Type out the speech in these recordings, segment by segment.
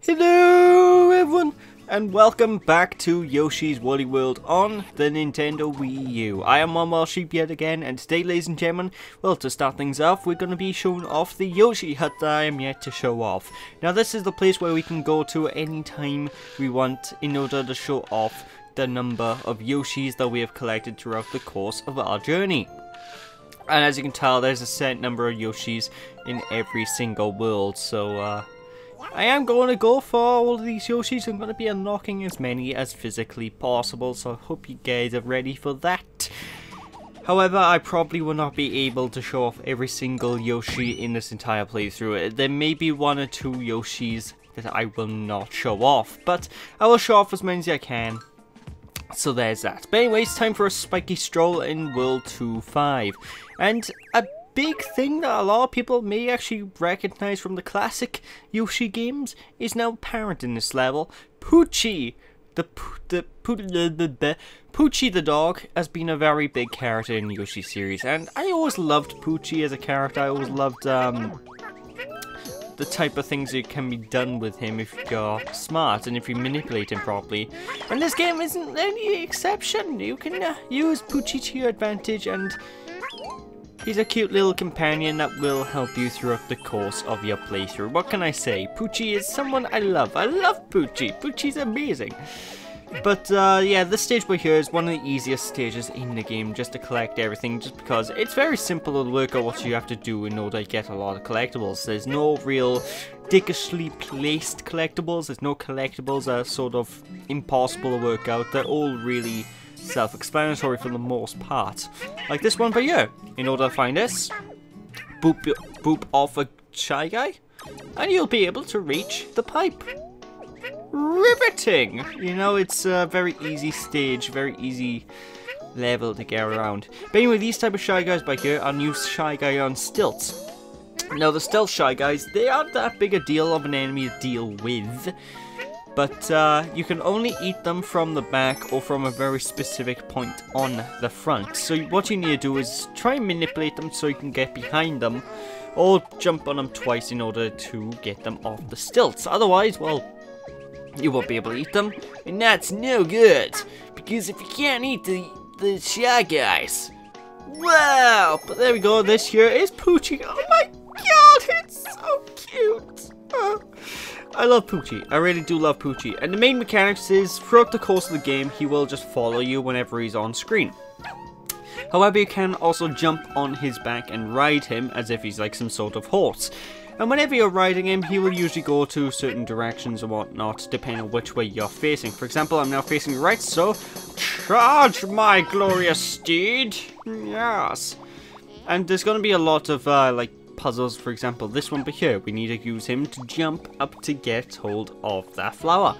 Hello everyone, and welcome back to Yoshi's Woolly World on the Nintendo Wii U. I am One Wild Sheep yet again, and today, ladies and gentlemen, well, to start things off, we're going to be showing off the Yoshi hut that I am yet to show off. Now, this is the place where we can go to any time we want in order to show off the number of Yoshis that we have collected throughout the course of our journey. And as you can tell, there's a set number of Yoshis in every single world, so I am going to go for all of these Yoshis. I'm going to be unlocking as many as physically possible, so I hope you guys are ready for that. However, I probably will not be able to show off every single Yoshi in this entire playthrough. There may be one or two Yoshis that I will not show off, but I will show off as many as I can. So there's that. But anyway, it's time for a spiky stroll in World 2-5. And a big thing that a lot of people may actually recognize from the classic Yoshi games is now apparent in this level. Poochy, Poochy the dog has been a very big character in the Yoshi series, and I always loved Poochy as a character. I always loved the type of things that can be done with him if you're smart and if you manipulate him properly. And this game isn't any exception. You can use Poochy to your advantage, and he's a cute little companion that will help you throughout the course of your playthrough. What can I say? Poochy is someone I love. I love Poochy. Poochy's amazing. But yeah, this stage we're here is one of the easiest stages in the game just to collect everything, just because it's very simple to work out what you have to do in order to get a lot of collectibles. There's no real dickishly placed collectibles. There's no collectibles that are sort of impossible to work out. They're all really self-explanatory for the most part. Like this one for you. In order to find this, boop off a Shy Guy, and you'll be able to reach the pipe. Riveting! You know, it's a very easy stage, very easy level to get around. But anyway, these type of Shy Guys by here are new Shy Guy on stilts. Now, the stealth Shy Guys, they aren't that big a deal of an enemy to deal with, but you can only eat them from the back or from a very specific point on the front. So what you need to do is try and manipulate them so you can get behind them, or jump on them twice in order to get them off the stilts. Otherwise, well, you won't be able to eat them, and that's no good, because if you can't eat the Shy Guys, wow! But there we go, this here is Poochy. Oh my god, it's so cute! I love Poochy. I really do love Poochy. And the main mechanics is, throughout the course of the game, he will just follow you whenever he's on screen. However, you can also jump on his back and ride him as if he's like some sort of horse. And whenever you're riding him, he will usually go to certain directions and whatnot, depending on which way you're facing. For example, I'm now facing right, so charge, my glorious steed! Yes! And there's going to be a lot of, like, puzzles. For example, this one here, we need to use him to jump up to get hold of that flower.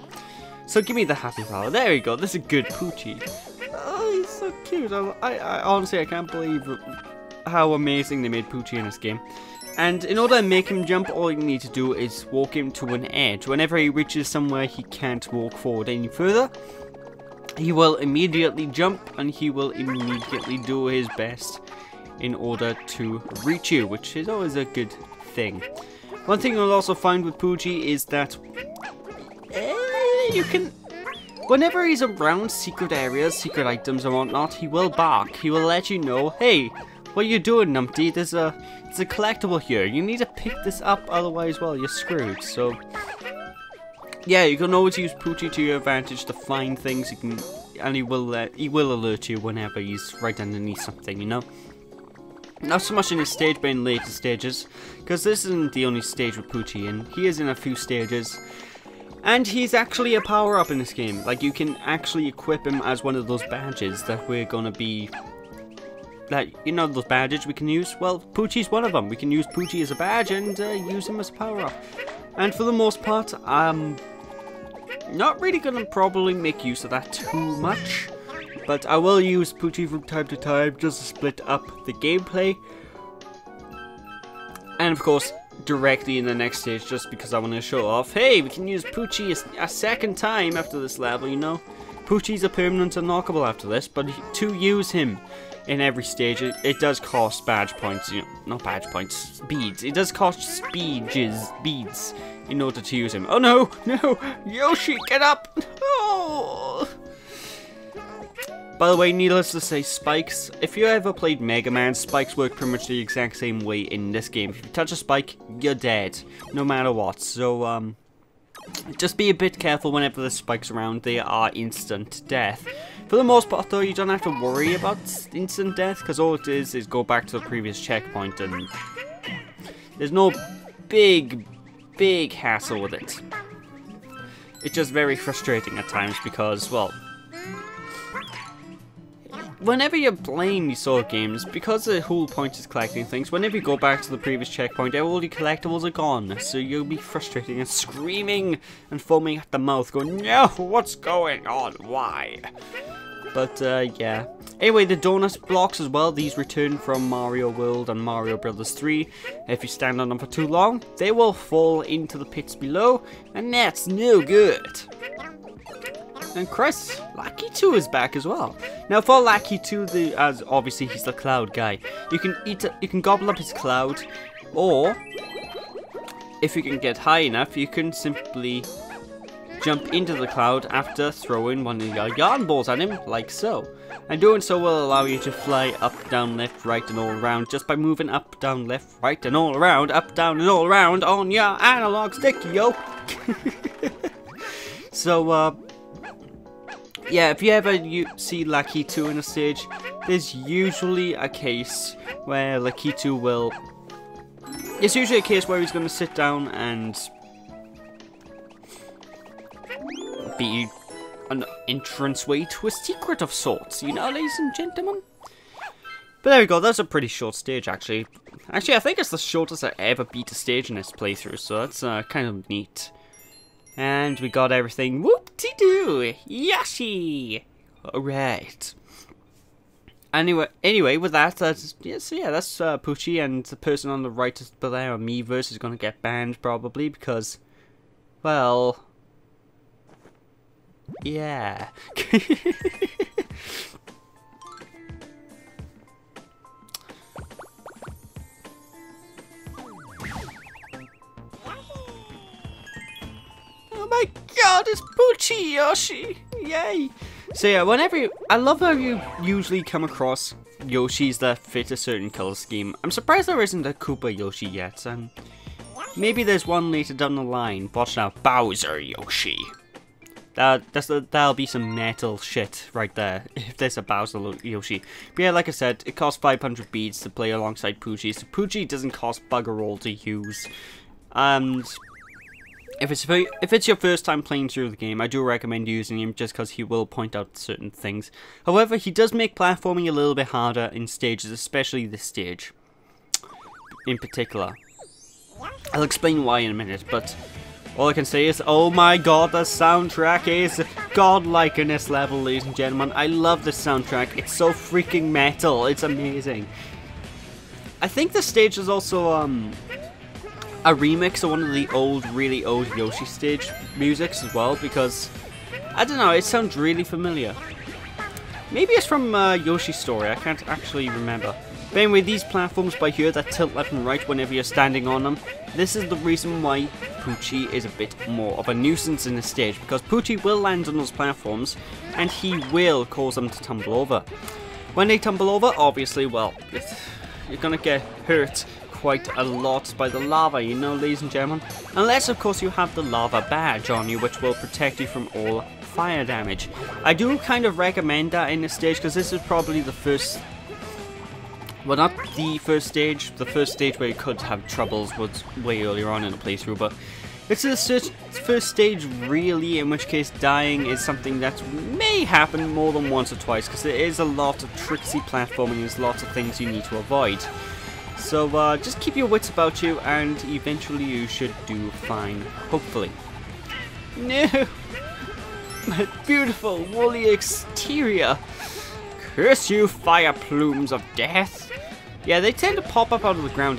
So give me the happy flower. There we go. This is a good Poochy. Oh, he's so cute. I honestly, I can't believe how amazing they made Poochy in this game. And in order to make him jump, all you need to do is walk him to an edge. Whenever he reaches somewhere he can't walk forward any further, he will immediately jump, and he will immediately do his best in order to reach you, which is always a good thing. One thing you'll also find with Poochy is that you can, whenever he's around secret areas, secret items and whatnot, he will bark. He will let you know, hey, what are you doing, numpty? There's a collectible here. You need to pick this up, otherwise, well, you're screwed. So yeah, you can always use Poochy to your advantage to find things. You can, and he will alert you whenever he's right underneath something, you know. Not so much in this stage, but in later stages, because this isn't the only stage with Poochy, and he is in a few stages. And he's actually a power-up in this game. Like, you can actually equip him as one of those badges that we're gonna be, that, you know, those badges we can use? Well, Poochy's one of them. We can use Poochy as a badge and use him as a power-up. And for the most part, I'm not really gonna probably make use of that too much. But I will use Poochy from time to time just to split up the gameplay. And of course, directly in the next stage, just because I want to show off, hey, we can use Poochy a second time after this level, you know. Poochy's a permanent unlockable after this, but to use him in every stage, it does cost badge points, you know, not badge points, beads. It does cost beads in order to use him. Oh no, no, Yoshi, get up! Oh. By the way, needless to say, spikes, if you ever played Mega Man, spikes work pretty much the exact same way in this game. If you touch a spike, you're dead, no matter what. So, just be a bit careful whenever the spikes around, they are instant death. For the most part though, you don't have to worry about instant death, because all it is go back to the previous checkpoint, and there's no big hassle with it. It's just very frustrating at times because, well, whenever you're playing these sort of games, because the whole point is collecting things, whenever you go back to the previous checkpoint, all your collectibles are gone. So you'll be frustrating and screaming and foaming at the mouth, going, no, what's going on? Why? But, yeah. Anyway, the donut blocks as well, these return from Mario World and Mario Brothers 3. If you stand on them for too long, they will fall into the pits below, and that's no good. And Chris, Lucky 2 is back as well. Now for Lucky 2, as obviously he's the cloud guy, you can gobble up his cloud, or if you can get high enough, you can simply jump into the cloud after throwing one of your yarn balls at him, like so. And doing so will allow you to fly up, down, left, right, and all around just by moving up, down, left, right, and all around, up, down, and all around on your analog stick, yo. So, yeah, if you ever see Lucky 2 in a stage, there's usually a case where Lucky 2 will... It's usually a case where he's going to sit down and be an entranceway to a secret of sorts, you know, ladies and gentlemen? But there we go, that's a pretty short stage, actually. Actually, I think it's the shortest I ever beat a stage in this playthrough, so that's kind of neat. And we got everything. Whoop-de-doo! Yoshi! Alright. Anyway, with that, that's Poochy, and the person on the right there, Miiverse, is going to get banned, probably, because, well, yeah. Oh my god, it's Poochy Yoshi! Yay! So yeah, I love how you usually come across Yoshis that fit a certain color scheme. I'm surprised there isn't a Koopa Yoshi yet, and maybe there's one later down the line. Watch out, Bowser Yoshi. That'll be some metal shit right there, if there's a Bowser Yoshi. But yeah, like I said, it costs 500 beads to play alongside Poochy, so Poochy doesn't cost bugger all to use. And if it's your first time playing through the game, I do recommend using him just because he will point out certain things. However, he does make platforming a little bit harder in stages, especially this stage in particular. I'll explain why in a minute, but all I can say is, oh my god, the soundtrack is godlike in this level, ladies and gentlemen. I love this soundtrack. It's so freaking metal. It's amazing. I think the stage is also a remix of one of the really old Yoshi stage musics as well, because I don't know, it sounds really familiar. Maybe it's from Yoshi's Story, I can't actually remember. But anyway, these platforms by here that tilt left and right whenever you're standing on them, this is the reason why Poochy is a bit more of a nuisance in the stage, because Poochy will land on those platforms and he will cause them to tumble over. When they tumble over, obviously, well, you're gonna get hurt quite a lot by the lava, you know, ladies and gentlemen. Unless, of course, you have the lava badge on you, which will protect you from all fire damage. I do kind of recommend that in this stage, because this is probably the first... Well, not the first stage. The first stage where you could have troubles was way earlier on in the playthrough, but it's the first stage, really, in which case dying is something that may happen more than once or twice, because there is a lot of tricksy platforming, there's lots of things you need to avoid. So just keep your wits about you, and eventually you should do fine, hopefully. No! My beautiful woolly exterior! Curse you, fire plumes of death! Yeah, they tend to pop up out of the ground.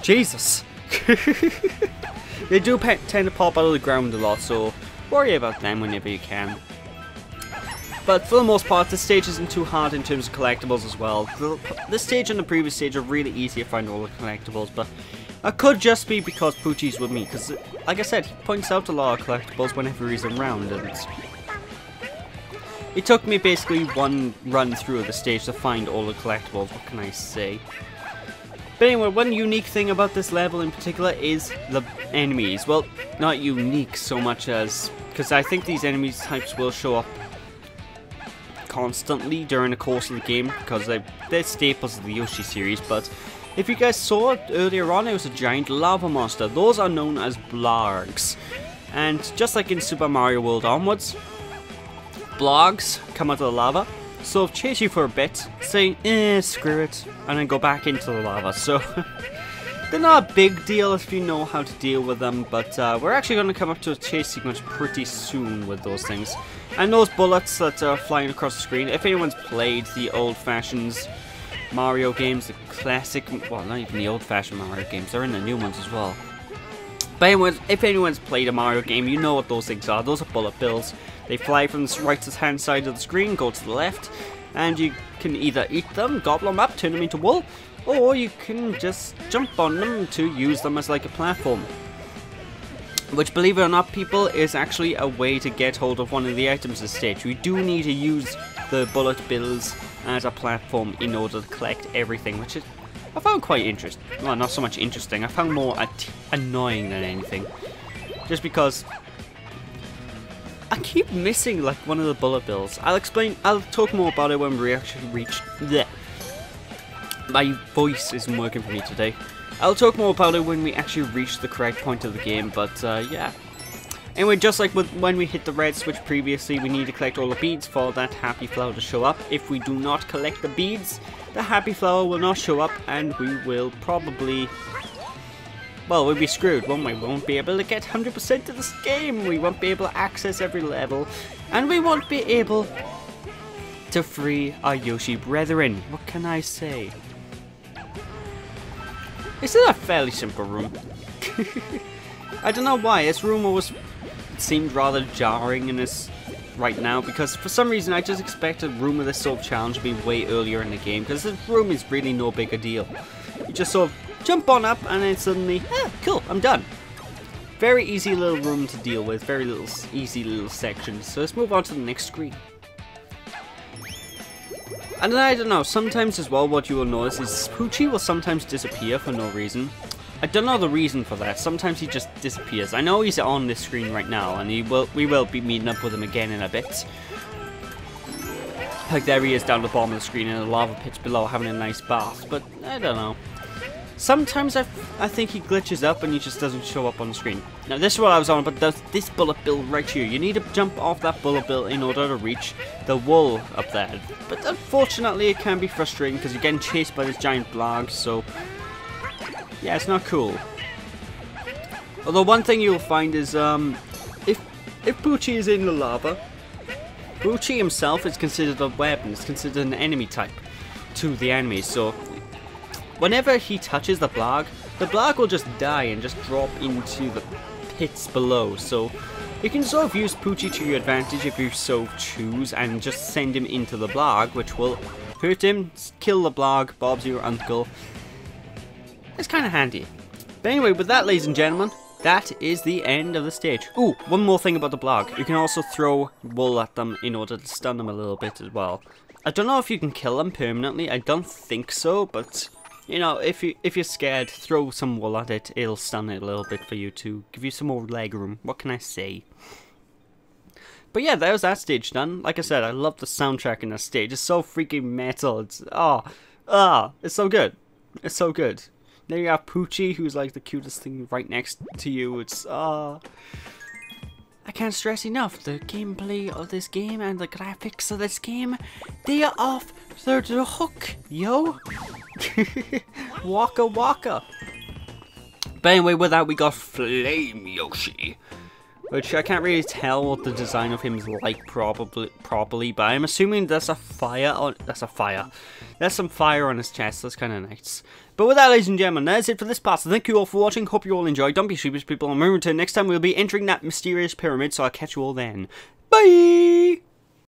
Jesus! They do tend to pop out of the ground a lot, so worry about them whenever you can. But for the most part, this stage isn't too hard in terms of collectibles as well. This stage and the previous stage are really easy to find all the collectibles, but It could just be because Poochy's with me, because, like I said, he points out a lot of collectibles whenever he's around, and it took me basically one run through of the stage to find all the collectibles, what can I say. But anyway, one unique thing about this level in particular is the enemies. Well, not unique so much as, because I think these enemies types will show up constantly during the course of the game, because they're staples of the Yoshi series, but if you guys saw it earlier on, it was a giant lava monster. Those are known as Blargs. And just like in Super Mario World onwards, Blargs come out of the lava, sort of chase you for a bit, say, screw it, and then go back into the lava. So, they're not a big deal if you know how to deal with them, but we're actually going to come up to a chase sequence pretty soon with those things. And those bullets that are flying across the screen, if anyone's played the old-fashioned Mario games, the classic, well, not even the old-fashioned Mario games, they're in the new ones as well. But anyways, if anyone's played a Mario game, you know what those things are. Those are bullet bills. They fly from the right-hand side of the screen, go to the left, and you can either eat them, gobble them up, turn them into wool, or you can just jump on them to use them as like a platform. Which, believe it or not, people, is actually a way to get hold of one of the items of the stage. We do need to use the bullet bills as a platform in order to collect everything, which is, I found quite interesting. Well, not so much interesting, I found more annoying than anything. Just because I keep missing like one of the bullet bills. I'll talk more about it when we actually reach there. My voice isn't working for me today. I'll talk more about it when we actually reach the correct point of the game, but yeah. Anyway, just like when we hit the red switch previously, we need to collect all the beads for that happy flower to show up. If we do not collect the beads, the happy flower will not show up, and we will probably, well, we'll be screwed, won't we? We won't be able to get 100% of this game, we won't be able to access every level, and we won't be able to free our Yoshi brethren. What can I say? This is a fairly simple room. I don't know why, this room always seemed rather jarring in this right now, because for some reason I just expected a room of this sort of challenge to be way earlier in the game, because this room is really no big a deal. You just sort of jump on up and then suddenly, cool, I'm done. Very easy little room to deal with, very easy little sections. So let's move on to the next screen. And then I don't know, sometimes as well what you will notice is Poochy will sometimes disappear for no reason. I don't know the reason for that, sometimes he just disappears. I know he's on this screen right now, and we will be meeting up with him again in a bit. Like there he is down the bottom of the screen in the lava pits below having a nice bath, but I don't know. Sometimes I think he glitches up and he just doesn't show up on the screen. Now this is what I was on, but this bullet bill right here. You need to jump off that bullet bill in order to reach the wool up there. But unfortunately it can be frustrating because you're getting chased by this giant Blarg, so yeah, it's not cool. Although one thing you'll find is if Poochy is in the lava, Poochy himself is considered a weapon, it's considered an enemy type to the enemies, so whenever he touches the Blarg will just die and just drop into the pits below. So you can sort of use Poochy to your advantage if you so choose and just send him into the Blarg, which will hurt him, kill the Blarg, Bob's your uncle. It's kind of handy. But anyway, with that, ladies and gentlemen, that is the end of the stage. Ooh, one more thing about the Blarg. You can also throw wool at them in order to stun them a little bit as well. I don't know if you can kill them permanently. I don't think so, but you know, if you're scared, throw some wool at it. It'll stun it a little bit for you to give you some more leg room. What can I say? But yeah, that was that stage done. Like I said, I love the soundtrack in that stage. It's so freaking metal. It's it's so good. It's so good. There you have Poochy, who's like the cutest thing right next to you. It's I can't stress enough, the gameplay of this game and the graphics of this game, they are off the hook, yo. Waka waka. But anyway, with that we got Flame Yoshi, which I can't really tell what the design of him is like properly, but I'm assuming there's a fire on, there's some fire on his chest. That's kind of nice. But with that, ladies and gentlemen, that's it for this part. So thank you all for watching. Hope you all enjoyed. Don't be sheepish, people. And remember to next time we'll be entering that mysterious pyramid. So I'll catch you all then. Bye.